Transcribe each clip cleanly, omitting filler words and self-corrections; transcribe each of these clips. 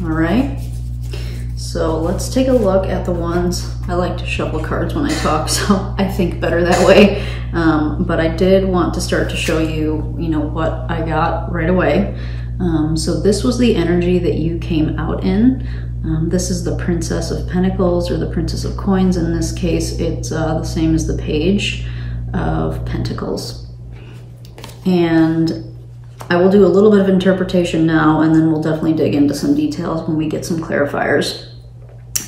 All right. So let's take a look at the ones. I like to shuffle cards when I talk, so I think better that way. But I did want to start to show you, what I got right away. So this was the energy that you came out in. This is the Princess of Pentacles, or the Princess of Coins. In this case, it's the same as the Page of Pentacles. And I will do a little bit of interpretation now, and then we'll definitely dig into some details when we get some clarifiers.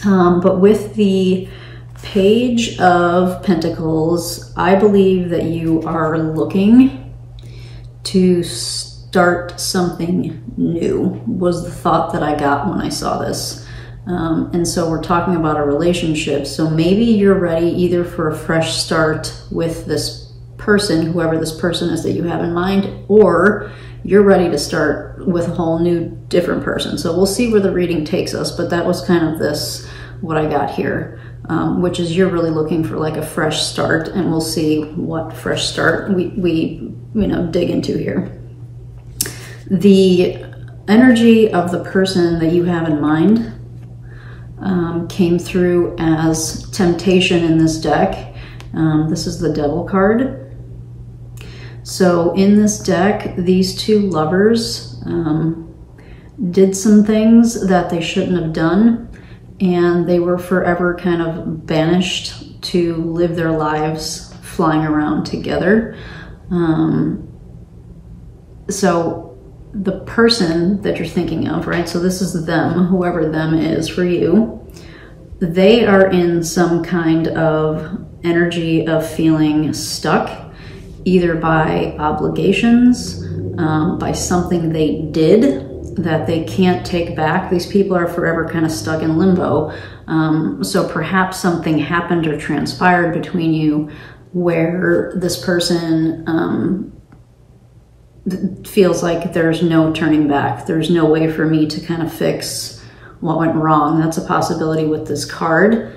But with the Page of Pentacles, I believe that you are looking to start something new, was the thought that I got when I saw this. And so we're talking about a relationship. So maybe you're ready either for a fresh start with this person, whoever this person is that you have in mind, or you're ready to start with a whole new different person. So we'll see where the reading takes us, but that was kind of what I got here, which is you're really looking for like a fresh start, and we'll see what fresh start we dig into here. The energy of the person that you have in mind came through as temptation in this deck. This is the Devil card. So in this deck, these two lovers did some things that they shouldn't have done, and they were forever kind of banished to live their lives flying around together. So the person that you're thinking of, right? So this is them, whoever them is for you. They are in some kind of energy of feeling stuck, either by obligations, by something they did that they can't take back. These people are forever kind of stuck in limbo. So perhaps something happened or transpired between you where this person feels like there's no turning back. There's no way for me to kind of fix what went wrong. That's a possibility with this card.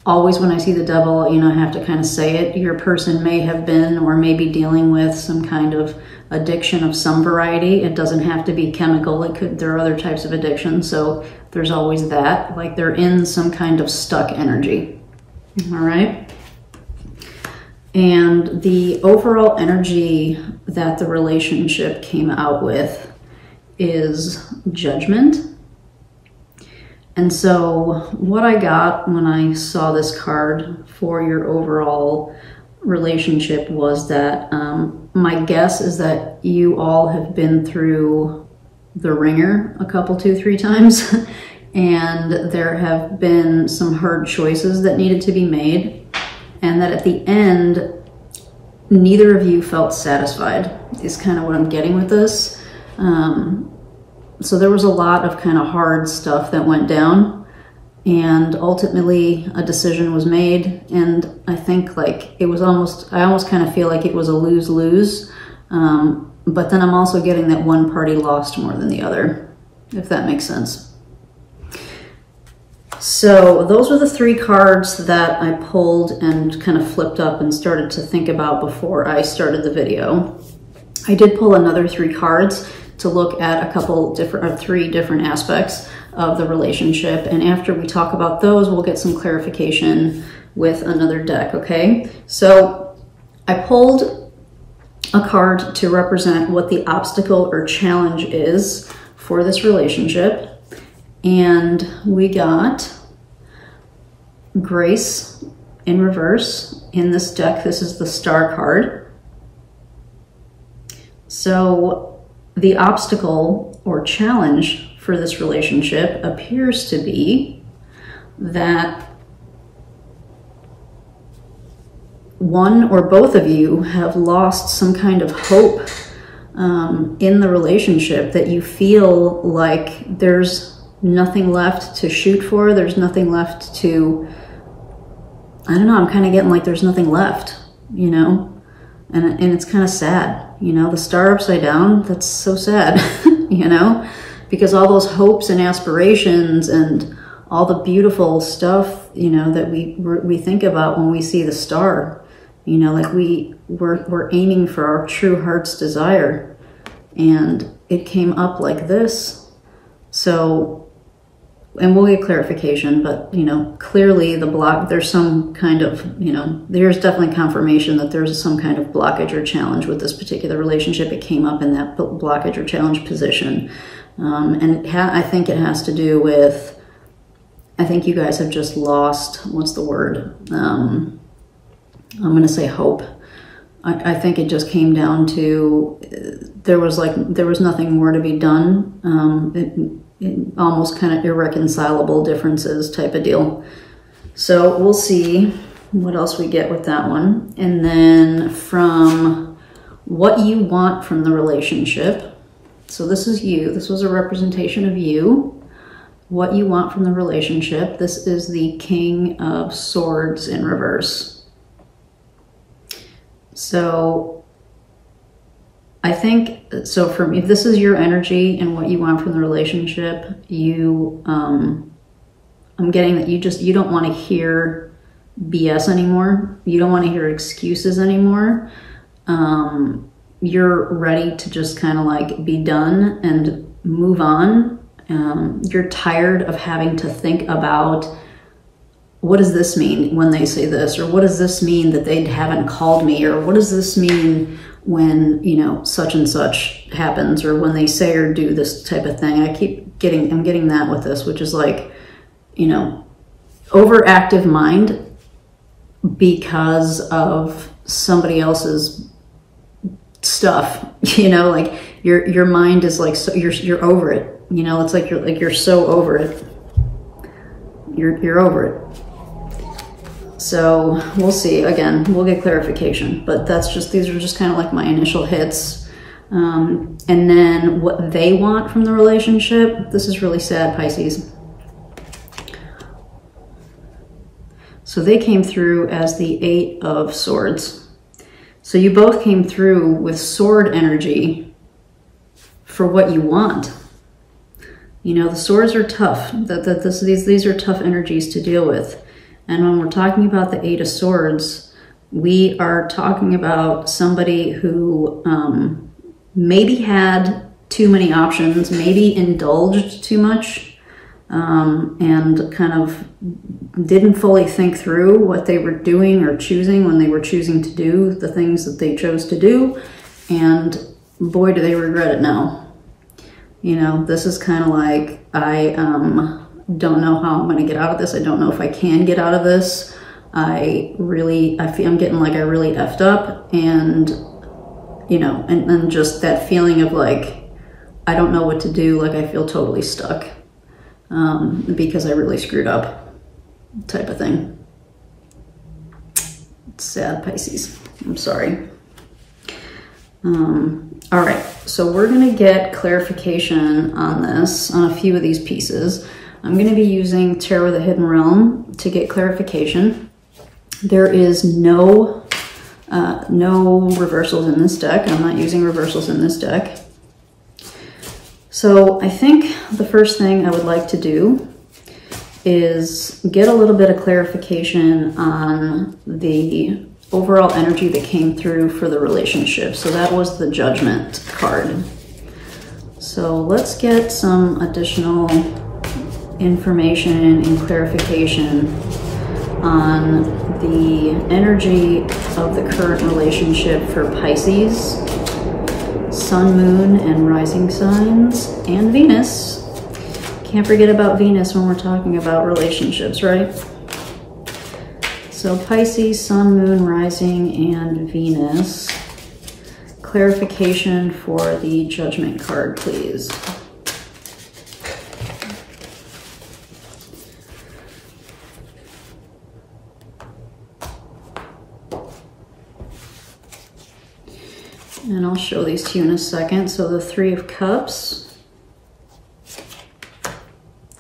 Always when I see the Devil, I have to kind of say it. Your person may have been or may be dealing with some kind of addiction of some variety. It doesn't have to be chemical. There are other types of addiction. So there's always that. Like they're in some kind of stuck energy. All right. And the overall energy that the relationship came out with is judgment. And so what I got when I saw this card for your overall relationship was that my guess is that you all have been through the ringer a couple, 2-3 times, and there have been some hard choices that needed to be made, and that at the end, neither of you felt satisfied, is kind of what I'm getting with this. So there was a lot of kind of hard stuff that went down, and ultimately a decision was made. And I think like I almost kind of feel like it was a lose-lose. But then I'm also getting that one party lost more than the other, if that makes sense. So those were the 3 cards that I pulled and kind of flipped up and started to think about before I started the video. I did pull another 3 cards to look at a couple different, or 3 different aspects of the relationship. And after we talk about those, we'll get some clarification with another deck, okay? So I pulled a card to represent what the obstacle or challenge is for this relationship. And we got Grace in reverse. In this deck, this is the Star card. So the obstacle or challenge for this relationship appears to be that one or both of you have lost some kind of hope in the relationship, that you feel like there's nothing left to shoot for. There's nothing left to, I don't know, I'm kind of getting like there's nothing left, and it's kind of sad. The star upside down, that's so sad, because all those hopes and aspirations and all the beautiful stuff, that we think about when we see the star, like we're aiming for our true heart's desire, and it came up like this, So, and we'll get clarification, but, you know, clearly the block, there's some kind of, you know, there's definitely confirmation that there's some kind of blockage or challenge with this particular relationship. It came up in that blockage or challenge position. And I think it has to do with, I think you guys have just lost, what's the word? I'm going to say hope. I think it just came down to, there was nothing more to be done. Almost kind of irreconcilable differences type of deal. So we'll see what else we get with that one. And then from what you want from the relationship. So this is you. This was a representation of you. What you want from the relationship. This is the King of Swords in reverse. So I think, so for me, if this is your energy and what you want from the relationship, you, I'm getting that you don't want to hear BS anymore. You don't want to hear excuses anymore. You're ready to just kind of like be done and move on. You're tired of having to think about, what does this mean when they say this? Or what does this mean that they haven't called me? Or what does this mean when, you know, such and such happens, or when they say or do this type of thing? I'm getting that with this, which is like, you know, overactive mind because of somebody else's stuff, you know, like your mind is like, so you're over it, you know, it's like you're so over it. You're over it. So we'll see. Again, we'll get clarification, but these are just kind of like my initial hits. And then what they want from the relationship. This is really sad, Pisces. So they came through as the 8 of Swords. So you both came through with sword energy for what you want. You know, the swords are tough. These are tough energies to deal with. And when we're talking about the 8 of Swords, we are talking about somebody who maybe had too many options, maybe indulged too much, and kind of didn't fully think through what they were doing or choosing when they were choosing to do the things that they chose to do. And boy, do they regret it now. You know, this is kind of like, I don't know how I'm going to get out of this. I don't know if I can get out of this. I feel I'm getting like I really effed up, and, you know, and just that feeling of like, I don't know what to do. Like I feel totally stuck because I really screwed up type of thing. It's sad, Pisces. I'm sorry. All right, so we're going to get clarification on this, on a few of these pieces. I'm going to be using Tarot of the Hidden Realm to get clarification. There is no reversals in this deck. I'm not using reversals in this deck. So I think the first thing I would like to do is get a little bit of clarification on the overall energy that came through for the relationship. So that was the Judgment card. So let's get some additional information and clarification on the energy of the current relationship for Pisces, Sun, Moon, and rising signs, and Venus. Can't forget about Venus when we're talking about relationships, right? So Pisces, Sun, Moon, Rising, and Venus. Clarification for the Judgment card, please. And I'll show these to you in a second. So the 3 of Cups,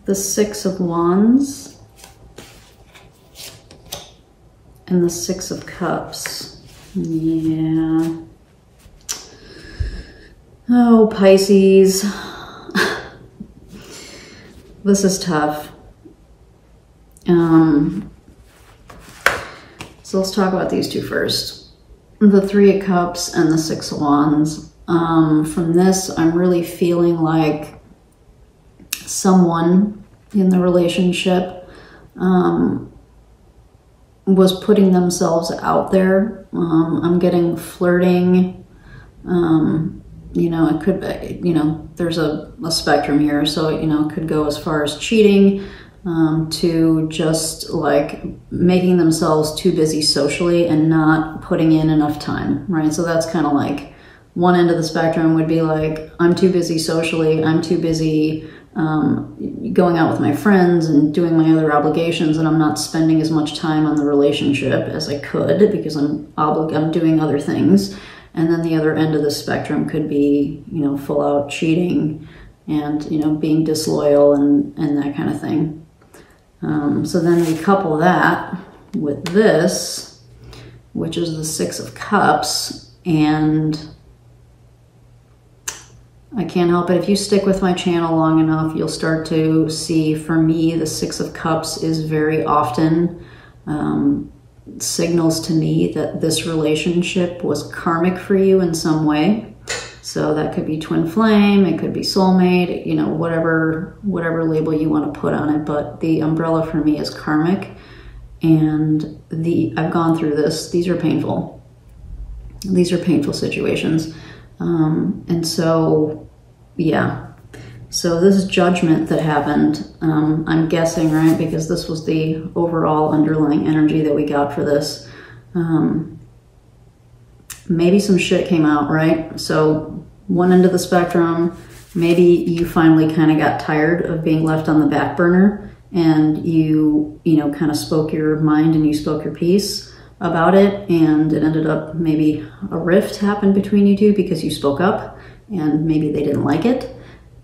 the 6 of Wands, and the 6 of Cups. Yeah. Oh, Pisces. This is tough. So let's talk about these two first. The 3 of Cups and the 6 of Wands. From this, I'm really feeling like someone in the relationship was putting themselves out there. I'm getting flirting. You know, it could be, you know, there's a spectrum here. So, you know, it could go as far as cheating, to just like making themselves too busy socially and not putting in enough time, right? So that's kind of like one end of the spectrum would be like, I'm too busy socially, I'm too busy going out with my friends and doing my other obligations, and I'm not spending as much time on the relationship as I could because I'm doing other things. And then the other end of the spectrum could be, you know, full out cheating and, you know, being disloyal and that kind of thing. So then we couple that with this, which is the Six of Cups, and I can't help it. If you stick with my channel long enough, you'll start to see, for me, the Six of Cups is very often signals to me that this relationship was karmic for you in some way. So that could be twin flame, it could be soulmate, you know, whatever label you want to put on it. But the umbrella for me is karmic, and I've gone through this. These are painful. These are painful situations. And so, yeah. So this judgment that happened, I'm guessing, right, because this was the overall underlying energy that we got for this. Maybe some shit came out, right? So one end of the spectrum, maybe you finally kind of got tired of being left on the back burner, and you know, kind of spoke your mind and you spoke your piece about it, and it ended up maybe a rift happened between you two because you spoke up and maybe they didn't like it.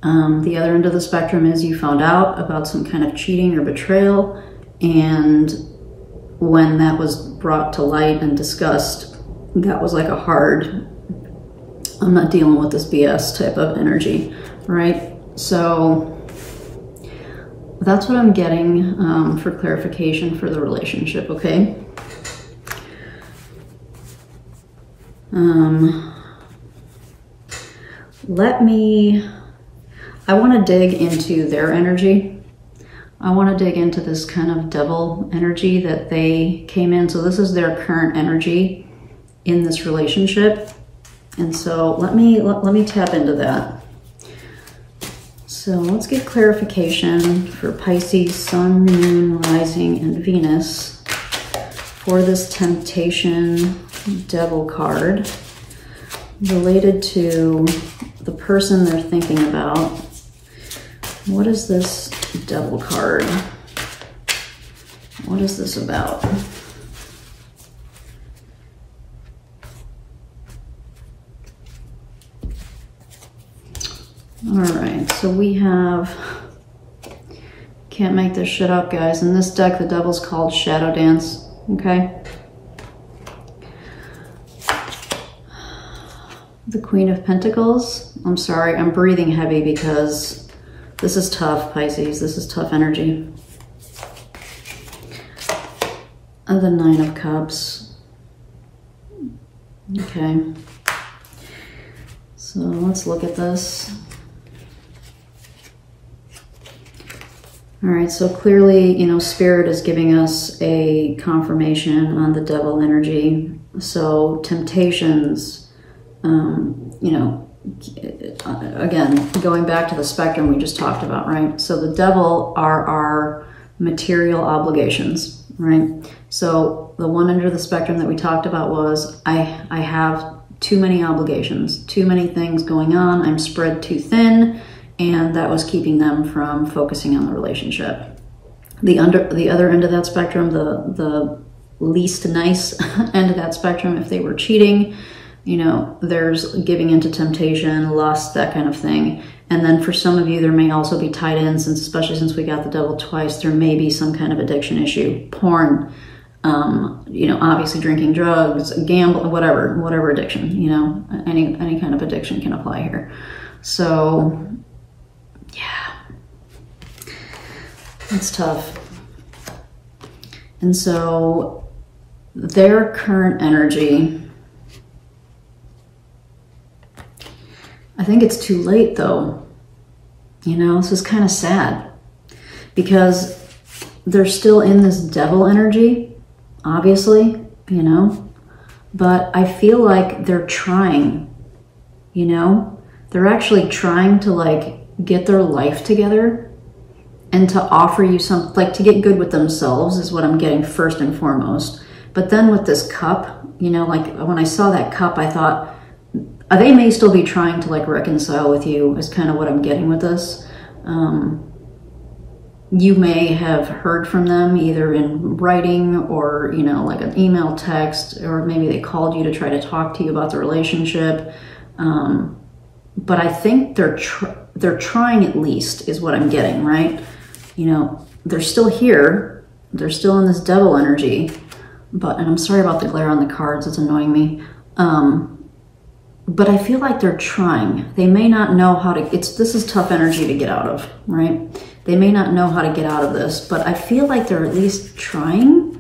The other end of the spectrum is you found out about some kind of cheating or betrayal, and when that was brought to light and discussed, that was like a hard, I'm not dealing with this BS type of energy, right? So that's what I'm getting for clarification for the relationship, okay? I want to dig into their energy. I want to dig into this kind of devil energy that they came in. So this is their current energy in this relationship. And so let me tap into that. So let's get clarification for Pisces, Sun, Moon, Rising, and Venus for this Temptation Devil card related to the person they're thinking about. What is this Devil card? What is this about? All right, so we have, can't make this shit up, guys. In this deck, the Devil's called Shadow Dance, okay? The Queen of Pentacles. I'm sorry, I'm breathing heavy because this is tough, Pisces. This is tough energy. And the Nine of Cups. Okay. So let's look at this. All right, so clearly, you know, Spirit is giving us a confirmation on the Devil energy. So temptations, you know, again, going back to the spectrum we just talked about, right? So the Devil are our material obligations, right? So the one end of the spectrum that we talked about was, I have too many obligations, too many things going on, I'm spread too thin, and that was keeping them from focusing on the relationship. The other end of that spectrum, the least nice end of that spectrum, if they were cheating, you know, there's giving into temptation, lust, that kind of thing. And then for some of you, there may also be tied in, especially since we got the Devil twice, there may be some kind of addiction issue, porn, you know, obviously drinking, drugs, gambling, whatever addiction, you know, any kind of addiction can apply here. So yeah, it's tough. And so their current energy, I think it's too late though. You know, this is kind of sad because they're still in this devil energy, obviously, you know, but I feel like they're trying, you know, they're actually trying to like get their life together and to offer you some, like to get good with themselves is what I'm getting first and foremost. But then with this cup, you know, like when I saw that cup, I thought they may still be trying to like reconcile with you is kind of what I'm getting with this. You may have heard from them either in writing or, you know, like an email, text, or maybe they called you to try to talk to you about the relationship. But I think they're trying at least is what I'm getting, right? You know, they're still here. They're still in this devil energy. And I'm sorry about the glare on the cards. It's annoying me. But I feel like they're trying. They may not know how to, this is tough energy to get out of, right? They may not know how to get out of this, but I feel like they're at least trying.